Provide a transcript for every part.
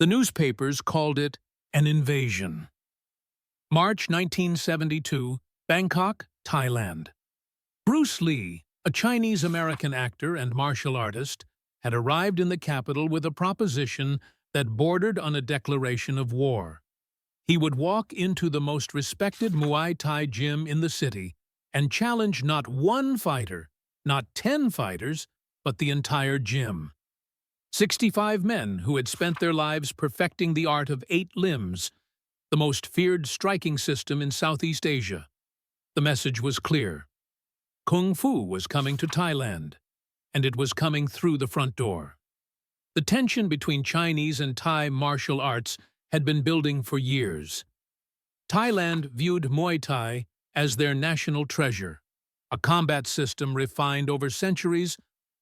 The newspapers called it an invasion. March 1972, Bangkok, Thailand. Bruce Lee, a Chinese-American actor and martial artist, had arrived in the capital with a proposition that bordered on a declaration of war. He would walk into the most respected Muay Thai gym in the city and challenge not one fighter, not 10 fighters, but the entire gym. 65 men who had spent their lives perfecting the art of 8 limbs, the most feared striking system in Southeast Asia. The message was clear. Kung Fu was coming to Thailand, and it was coming through the front door. The tension between Chinese and Thai martial arts had been building for years. Thailand viewed Muay Thai as their national treasure, a combat system refined over centuries,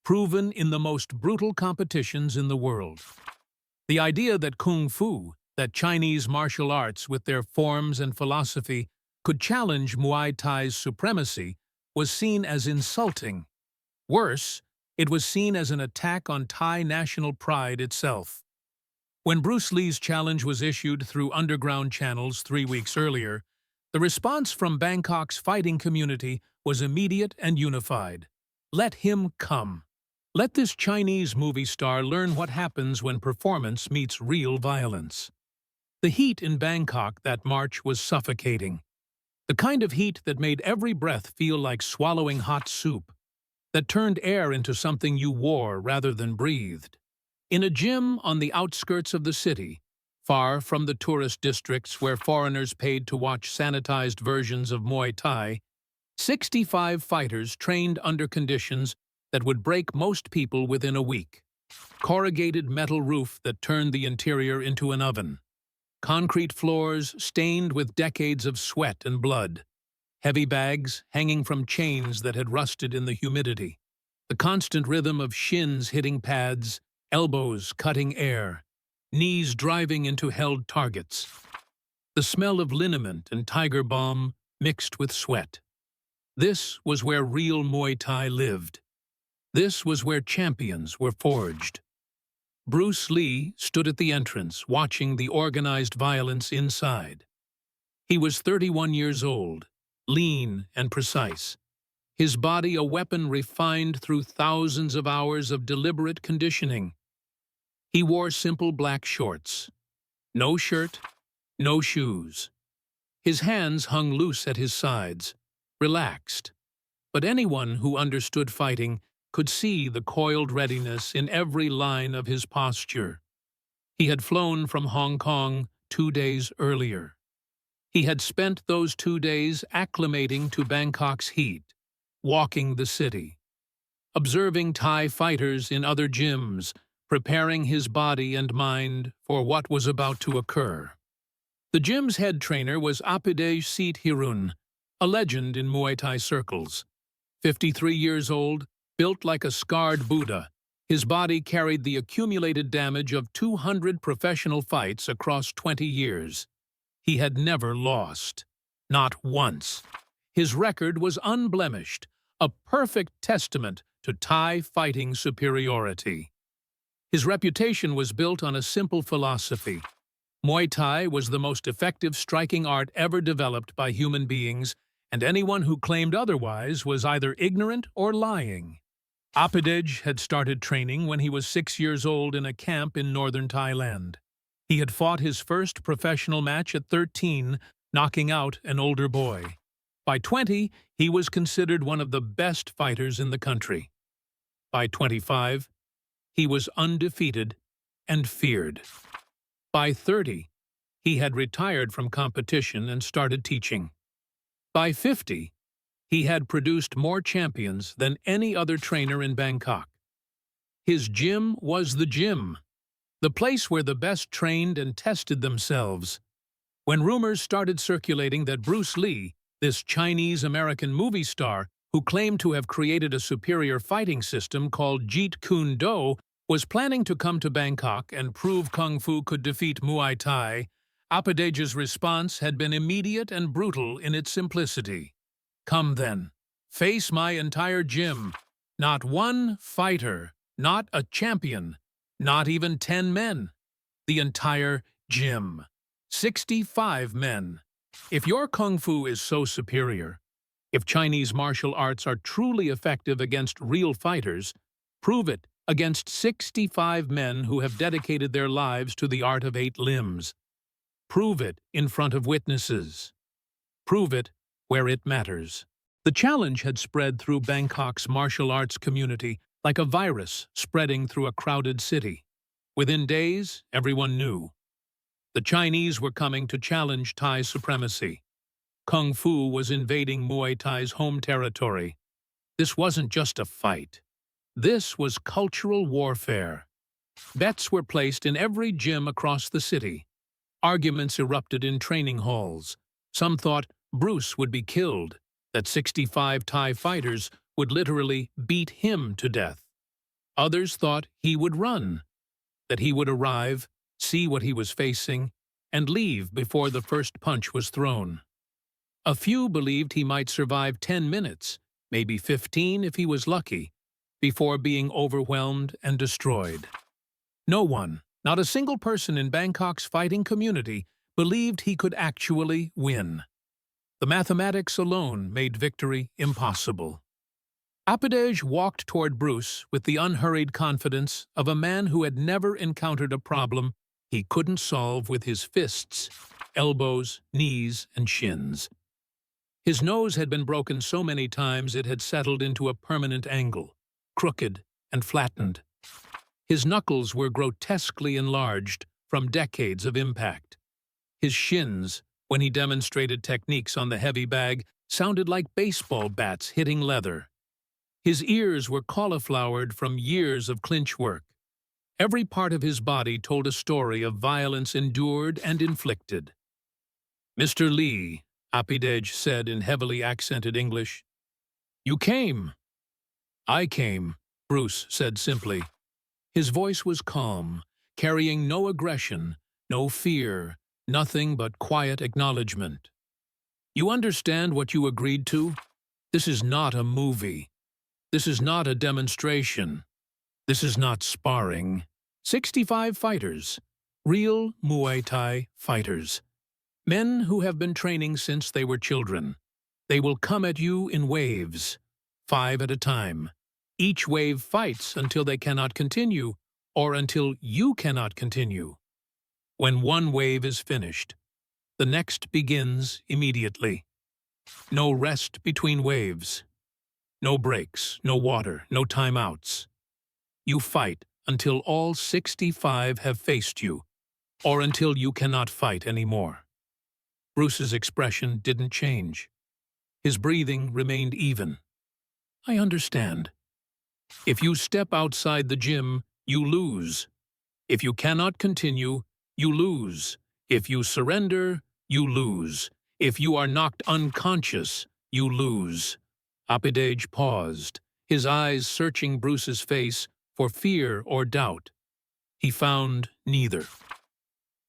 proven in the most brutal competitions in the world. The idea that Kung Fu, that Chinese martial arts with their forms and philosophy, could challenge Muay Thai's supremacy was seen as insulting. Worse, it was seen as an attack on Thai national pride itself. When Bruce Lee's challenge was issued through underground channels 3 weeks earlier, the response from Bangkok's fighting community was immediate and unified. Let him come. Let this Chinese movie star learn what happens when performance meets real violence. The heat in Bangkok that March was suffocating. The kind of heat that made every breath feel like swallowing hot soup, that turned air into something you wore rather than breathed. In a gym on the outskirts of the city, far from the tourist districts where foreigners paid to watch sanitized versions of Muay Thai, 65 fighters trained under conditions that would break most people within a week. Corrugated metal roof that turned the interior into an oven. Concrete floors stained with decades of sweat and blood. Heavy bags hanging from chains that had rusted in the humidity. The constant rhythm of shins hitting pads, elbows cutting air, knees driving into held targets. The smell of liniment and tiger balm mixed with sweat. This was where real Muay Thai lived. This was where champions were forged. Bruce Lee stood at the entrance, watching the organized violence inside. He was 31 years old, lean and precise. His body a weapon refined through thousands of hours of deliberate conditioning. He wore simple black shorts. No shirt, no shoes. His hands hung loose at his sides, relaxed. But anyone who understood fighting could see the coiled readiness in every line of his posture. He had flown from Hong Kong 2 days earlier. He had spent those 2 days acclimating to Bangkok's heat, walking the city, observing Thai fighters in other gyms, preparing his body and mind for what was about to occur. The gym's head trainer was Apidej Sit-Hirun, a legend in Muay Thai circles. 53 years old, built like a scarred Buddha, his body carried the accumulated damage of 200 professional fights across 20 years. He had never lost. Not once. His record was unblemished, a perfect testament to Thai fighting superiority. His reputation was built on a simple philosophy. Muay Thai was the most effective striking art ever developed by human beings, and anyone who claimed otherwise was either ignorant or lying. Apidej had started training when he was 6 years old in a camp in northern Thailand. He had fought his first professional match at 13, knocking out an older boy. By 20, he was considered one of the best fighters in the country. By 25, he was undefeated and feared. By 30, he had retired from competition and started teaching. By 50, he had produced more champions than any other trainer in Bangkok. His gym was the gym, the place where the best trained and tested themselves. When rumors started circulating that Bruce Lee, this Chinese-American movie star who claimed to have created a superior fighting system called Jeet Kune Do, was planning to come to Bangkok and prove Kung Fu could defeat Muay Thai, Apidej's response had been immediate and brutal in its simplicity. Come then, face my entire gym. Not one fighter, not a champion, not even 10 men. The entire gym. 65 men. If your kung fu is so superior, if Chinese martial arts are truly effective against real fighters, prove it against 65 men who have dedicated their lives to the art of 8 limbs. Prove it in front of witnesses. Prove it where it matters. The challenge had spread through Bangkok's martial arts community like a virus spreading through a crowded city. Within days, everyone knew. The Chinese were coming to challenge Thai supremacy. Kung Fu was invading Muay Thai's home territory. This wasn't just a fight. This was cultural warfare. Bets were placed in every gym across the city. Arguments erupted in training halls. Some thought Bruce would be killed, that 65 Thai fighters would literally beat him to death. Others thought he would run, that he would arrive, see what he was facing, and leave before the first punch was thrown. A few believed he might survive 10 minutes, maybe 15 if he was lucky, before being overwhelmed and destroyed. No one, not a single person in Bangkok's fighting community, believed he could actually win. The mathematics alone made victory impossible. Apidej walked toward Bruce with the unhurried confidence of a man who had never encountered a problem he couldn't solve with his fists, elbows, knees, and shins. His nose had been broken so many times it had settled into a permanent angle, crooked and flattened. His knuckles were grotesquely enlarged from decades of impact. His shins, when he demonstrated techniques on the heavy bag, sounded like baseball bats hitting leather. His ears were cauliflowered from years of clinch work. Every part of his body told a story of violence endured and inflicted. "Mr. Lee," Apidej said in heavily accented English. "You came." "I came," Bruce said simply. His voice was calm, carrying no aggression, no fear, nothing but quiet acknowledgement. "You understand what you agreed to? This is not a movie. This is not a demonstration. This is not sparring. 65 fighters, real Muay Thai fighters. Men who have been training since they were children. They will come at you in waves, 5 at a time. Each wave fights until they cannot continue, or until you cannot continue. When one wave is finished, the next begins immediately. No rest between waves. No breaks, no water, no timeouts. You fight until all 65 have faced you, or until you cannot fight anymore." Bruce's expression didn't change. His breathing remained even. "I understand. If you step outside the gym, you lose. If you cannot continue, you lose. If you surrender, you lose. If you are knocked unconscious, you lose." Apidej paused, his eyes searching Bruce's face for fear or doubt. He found neither.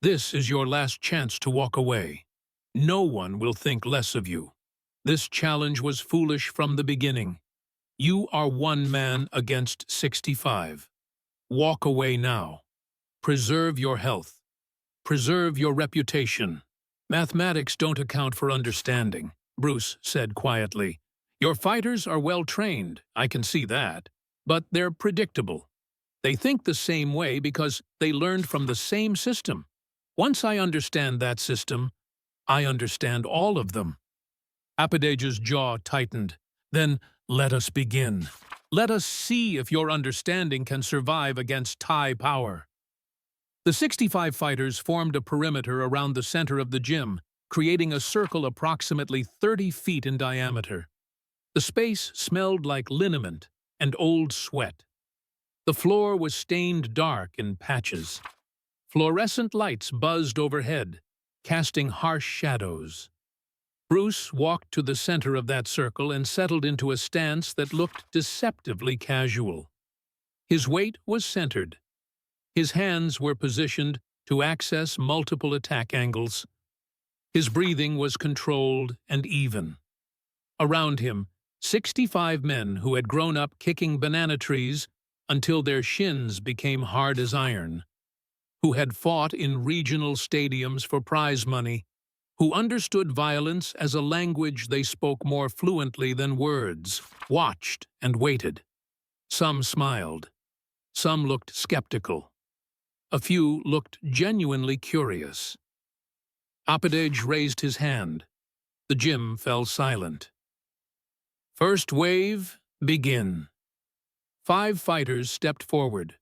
"This is your last chance to walk away. No one will think less of you. This challenge was foolish from the beginning. You are one man against 65. Walk away now. Preserve your health. Preserve your reputation." "Mathematics don't account for understanding," Bruce said quietly. "Your fighters are well trained, I can see that, but they're predictable. They think the same way because they learned from the same system. Once I understand that system, I understand all of them." Apidej's jaw tightened. "Then let us begin. Let us see if your understanding can survive against Thai power." The 65 fighters formed a perimeter around the center of the gym, creating a circle approximately 30 feet in diameter. The space smelled like liniment and old sweat. The floor was stained dark in patches. Fluorescent lights buzzed overhead, casting harsh shadows. Bruce walked to the center of that circle and settled into a stance that looked deceptively casual. His weight was centered. His hands were positioned to access multiple attack angles. His breathing was controlled and even. Around him, 65 men who had grown up kicking banana trees until their shins became hard as iron. who had fought in regional stadiums for prize money, who understood violence as a language they spoke more fluently than words, watched and waited. Some smiled. Some looked skeptical. A few looked genuinely curious. Apidej raised his hand. The gym fell silent. First wave, begin. 5 fighters stepped forward.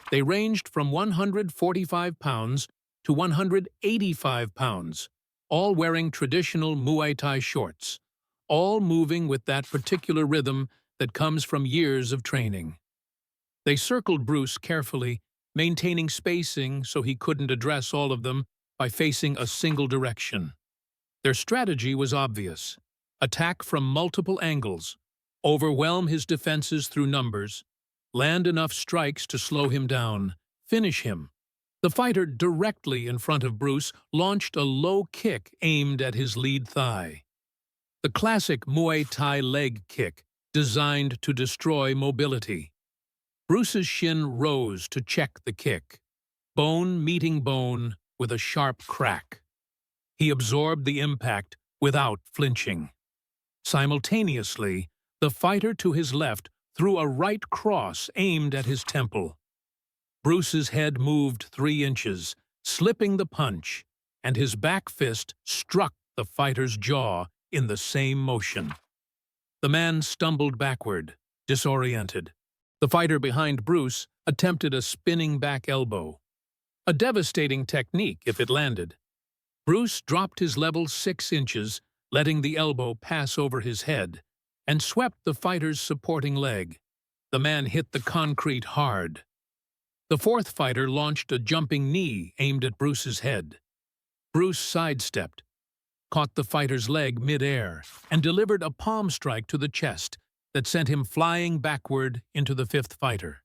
They ranged from 145 pounds to 185 pounds, all wearing traditional Muay Thai shorts, all moving with that particular rhythm that comes from years of training. They circled Bruce carefully, maintaining spacing so he couldn't address all of them by facing a single direction. Their strategy was obvious: attack from multiple angles, overwhelm his defenses through numbers, land enough strikes to slow him down, finish him. The fighter directly in front of Bruce launched a low kick aimed at his lead thigh. The classic Muay Thai leg kick, designed to destroy mobility. Bruce's shin rose to check the kick, bone meeting bone with a sharp crack. He absorbed the impact without flinching. Simultaneously, the fighter to his left threw a right cross aimed at his temple. Bruce's head moved 3 inches, slipping the punch, and his back fist struck the fighter's jaw in the same motion. The man stumbled backward, disoriented. The fighter behind Bruce attempted a spinning back elbow. A devastating technique if it landed. Bruce dropped his level 6 inches, letting the elbow pass over his head, and swept the fighter's supporting leg. The man hit the concrete hard. The 4th fighter launched a jumping knee aimed at Bruce's head. Bruce sidestepped, caught the fighter's leg mid-air, and delivered a palm strike to the chest that sent him flying backward into the 5th fighter.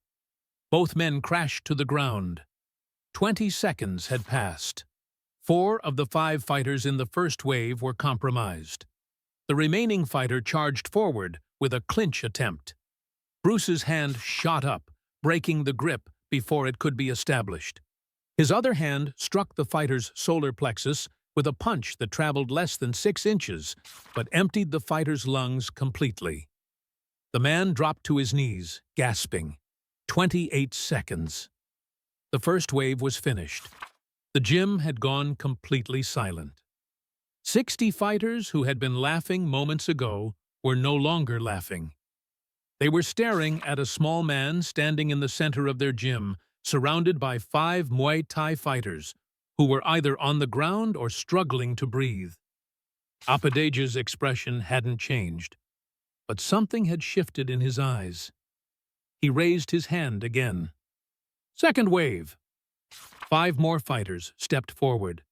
Both men crashed to the ground. 20 seconds had passed. 4 of the 5 fighters in the first wave were compromised. The remaining fighter charged forward with a clinch attempt. Bruce's hand shot up, breaking the grip before it could be established. His other hand struck the fighter's solar plexus with a punch that traveled less than 6 inches, but emptied the fighter's lungs completely. The man dropped to his knees, gasping. 28 seconds. The first wave was finished. The gym had gone completely silent. 60 fighters who had been laughing moments ago were no longer laughing. They were staring at a small man standing in the center of their gym, surrounded by 5 Muay Thai fighters who were either on the ground or struggling to breathe. Apidej's expression hadn't changed, but something had shifted in his eyes. He raised his hand again. Second wave. 5 more fighters stepped forward.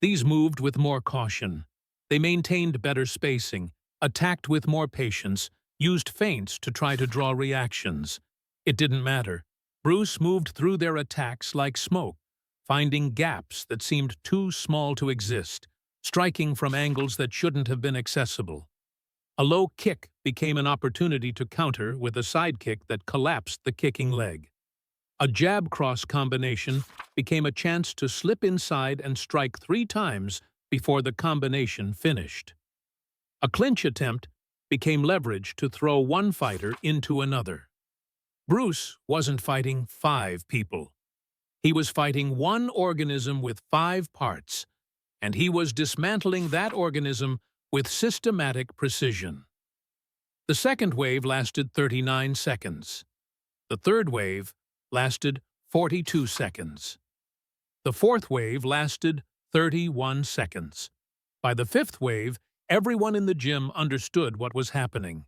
These moved with more caution. They maintained better spacing, attacked with more patience, used feints to try to draw reactions. It didn't matter. Bruce moved through their attacks like smoke, finding gaps that seemed too small to exist, striking from angles that shouldn't have been accessible. A low kick became an opportunity to counter with a side kick that collapsed the kicking leg. A jab-cross combination became a chance to slip inside and strike 3 times before the combination finished. A clinch attempt became leverage to throw one fighter into another. Bruce wasn't fighting 5 people. He was fighting one organism with 5 parts, and he was dismantling that organism with systematic precision. The second wave lasted 39 seconds. The third wave lasted 42 seconds. The fourth wave lasted 31 seconds. By the 5th wave, everyone in the gym understood what was happening.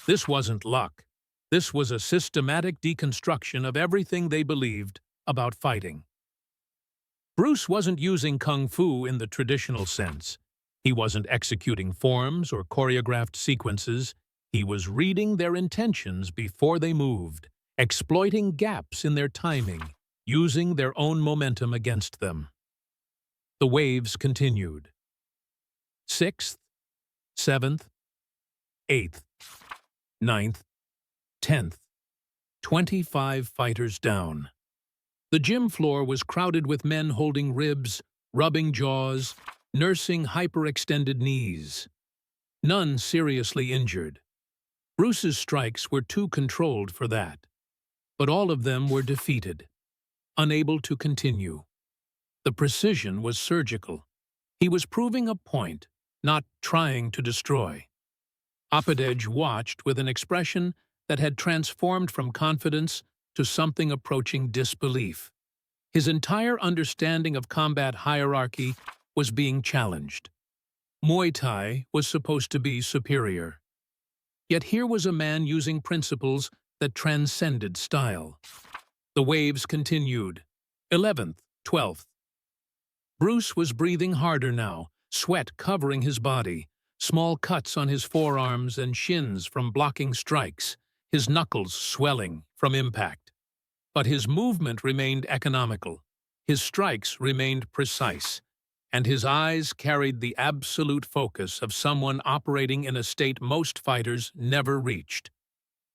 This wasn't luck. This was a systematic deconstruction of everything they believed about fighting. Bruce wasn't using kung fu in the traditional sense. He wasn't executing forms or choreographed sequences. He was reading their intentions before they moved, exploiting gaps in their timing, using their own momentum against them. The waves continued. 6th, 7th, 8th, 9th, 10th, 25 fighters down. The gym floor was crowded with men holding ribs, rubbing jaws, nursing hyperextended knees. None seriously injured. Bruce's strikes were too controlled for that. But all of them were defeated, unable to continue. The precision was surgical. He was proving a point, not trying to destroy. Apidej watched with an expression that had transformed from confidence to something approaching disbelief. His entire understanding of combat hierarchy was being challenged. Muay Thai was supposed to be superior. Yet here was a man using principles that transcended style. The waves continued. 11th, 12th. Bruce was breathing harder now, sweat covering his body, small cuts on his forearms and shins from blocking strikes, his knuckles swelling from impact. But his movement remained economical, his strikes remained precise, and his eyes carried the absolute focus of someone operating in a state most fighters never reached.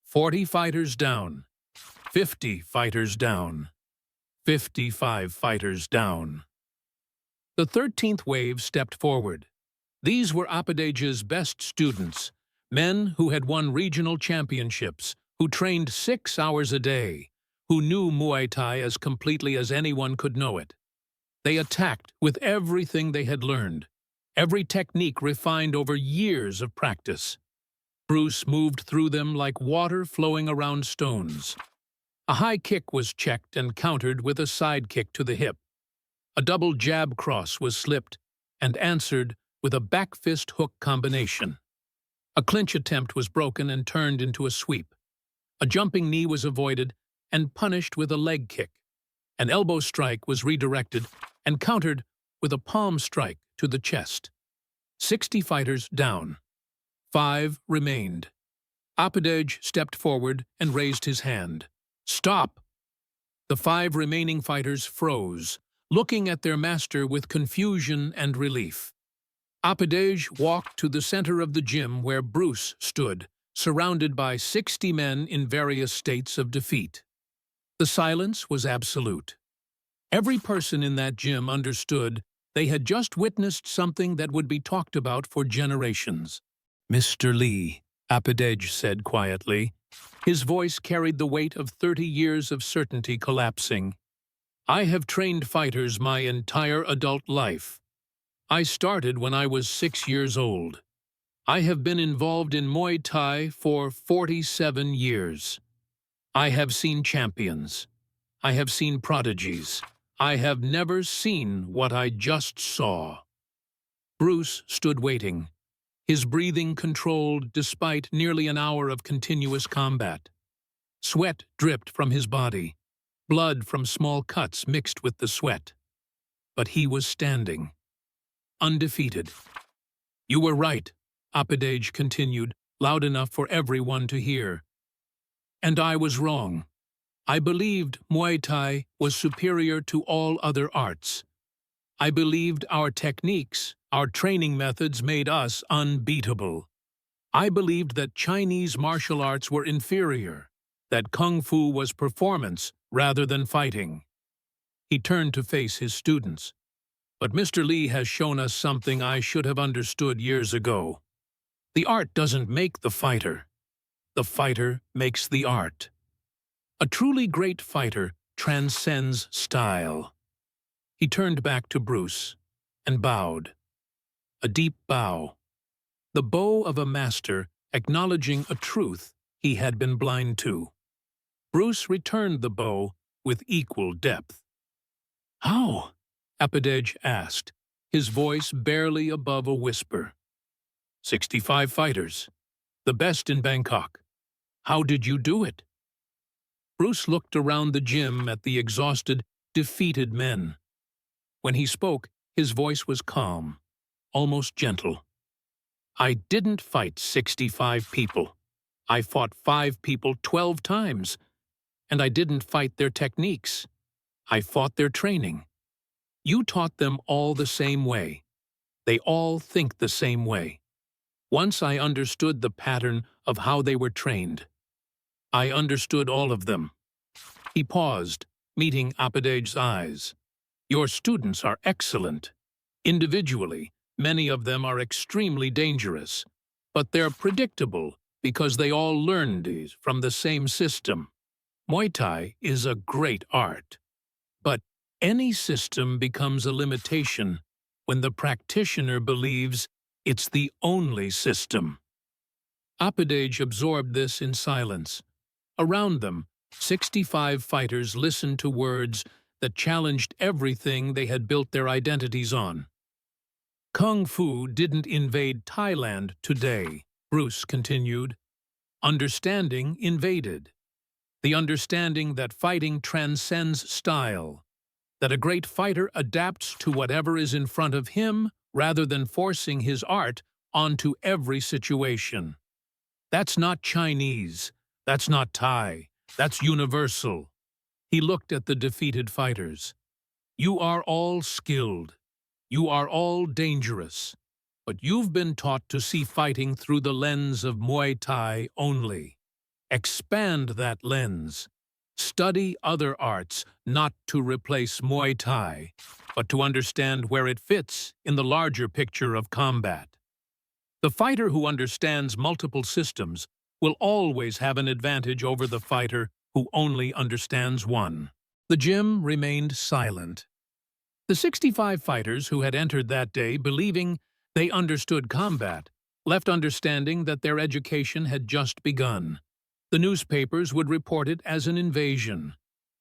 40 fighters down, 50 fighters down, 55 fighters down. The 13th wave stepped forward. These were Apidej's best students, men who had won regional championships, who trained 6 hours a day, who knew Muay Thai as completely as anyone could know it. They attacked with everything they had learned, every technique refined over years of practice. Bruce moved through them like water flowing around stones. A high kick was checked and countered with a side kick to the hip. A double jab cross was slipped and answered with a back fist hook combination. A clinch attempt was broken and turned into a sweep. A jumping knee was avoided and punished with a leg kick. An elbow strike was redirected and countered with a palm strike to the chest. 60 fighters down. 5 remained. Apidej stepped forward and raised his hand. "Stop!" The 5 remaining fighters froze, looking at their master with confusion and relief. Apidej walked to the center of the gym where Bruce stood, surrounded by 60 men in various states of defeat. The silence was absolute. Every person in that gym understood they had just witnessed something that would be talked about for generations. "Mr. Lee," Apidej said quietly. His voice carried the weight of 30 years of certainty collapsing. "I have trained fighters my entire adult life. I started when I was 6 years old. I have been involved in Muay Thai for 47 years. I have seen champions. I have seen prodigies. I have never seen what I just saw." Bruce stood waiting, his breathing controlled despite nearly an hour of continuous combat. Sweat dripped from his body, blood from small cuts mixed with the sweat. But he was standing, undefeated. "You were right," Apidej continued, loud enough for everyone to hear. "And I was wrong. I believed Muay Thai was superior to all other arts. I believed our techniques, our training methods made us unbeatable. I believed that Chinese martial arts were inferior, that Kung Fu was performance rather than fighting." He turned to face his students. "But Mr. Lee has shown us something I should have understood years ago. The art doesn't make the fighter. The fighter makes the art. A truly great fighter transcends style." He turned back to Bruce and bowed. A deep bow. The bow of a master acknowledging a truth he had been blind to. Bruce returned the bow with equal depth. "How?" Apidej asked, his voice barely above a whisper. 65 fighters, the best in Bangkok. How did you do it?" Bruce looked around the gym at the exhausted, defeated men. When he spoke, his voice was calm, almost gentle. "I didn't fight 65 people. I fought 5 people 12 times. And I didn't fight their techniques. I fought their training. You taught them all the same way. They all think the same way. Once I understood the pattern of how they were trained. I understood all of them." He paused, meeting Apidej's eyes. "Your students are excellent. Individually, many of them are extremely dangerous, but they're predictable because they all learned these from the same system. Muay Thai is a great art, but any system becomes a limitation when the practitioner believes it's the only system." Apidej absorbed this in silence. Around them, 65 fighters listened to words that challenged everything they had built their identities on. "Kung Fu didn't invade Thailand today," Bruce continued. "Understanding invaded. The understanding that fighting transcends style, that a great fighter adapts to whatever is in front of him rather than forcing his art onto every situation. That's not Chinese, that's not Thai, that's universal." He looked at the defeated fighters. "You are all skilled. You are all dangerous. But you've been taught to see fighting through the lens of Muay Thai only. Expand that lens. Study other arts, not to replace Muay Thai, but to understand where it fits in the larger picture of combat. The fighter who understands multiple systems will always have an advantage over the fighter who only understands one." The gym remained silent. The 65 fighters who had entered that day believing they understood combat left understanding that their education had just begun. The newspapers would report it as an invasion.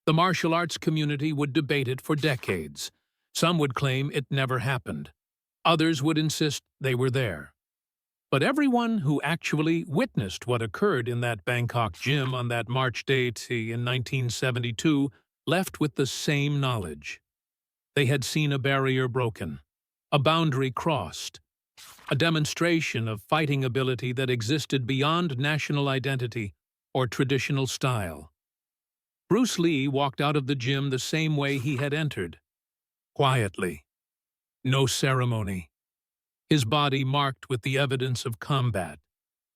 The martial arts community would debate it for decades. Some would claim it never happened. Others would insist they were there. But everyone who actually witnessed what occurred in that Bangkok gym on that March day in 1972 left with the same knowledge. They had seen a barrier broken, a boundary crossed, a demonstration of fighting ability that existed beyond national identity or traditional style. Bruce Lee walked out of the gym the same way he had entered, quietly. No ceremony. His body marked with the evidence of combat,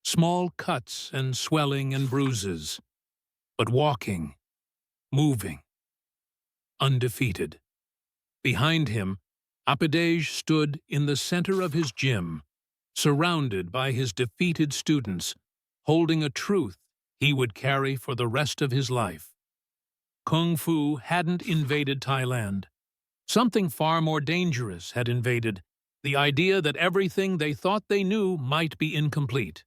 small cuts and swelling and bruises, but walking, moving, undefeated. Behind him, Apidej stood in the center of his gym, surrounded by his defeated students, holding a truth he would carry for the rest of his life. Kung Fu hadn't invaded Thailand. Something far more dangerous had invaded, the idea that everything they thought they knew might be incomplete.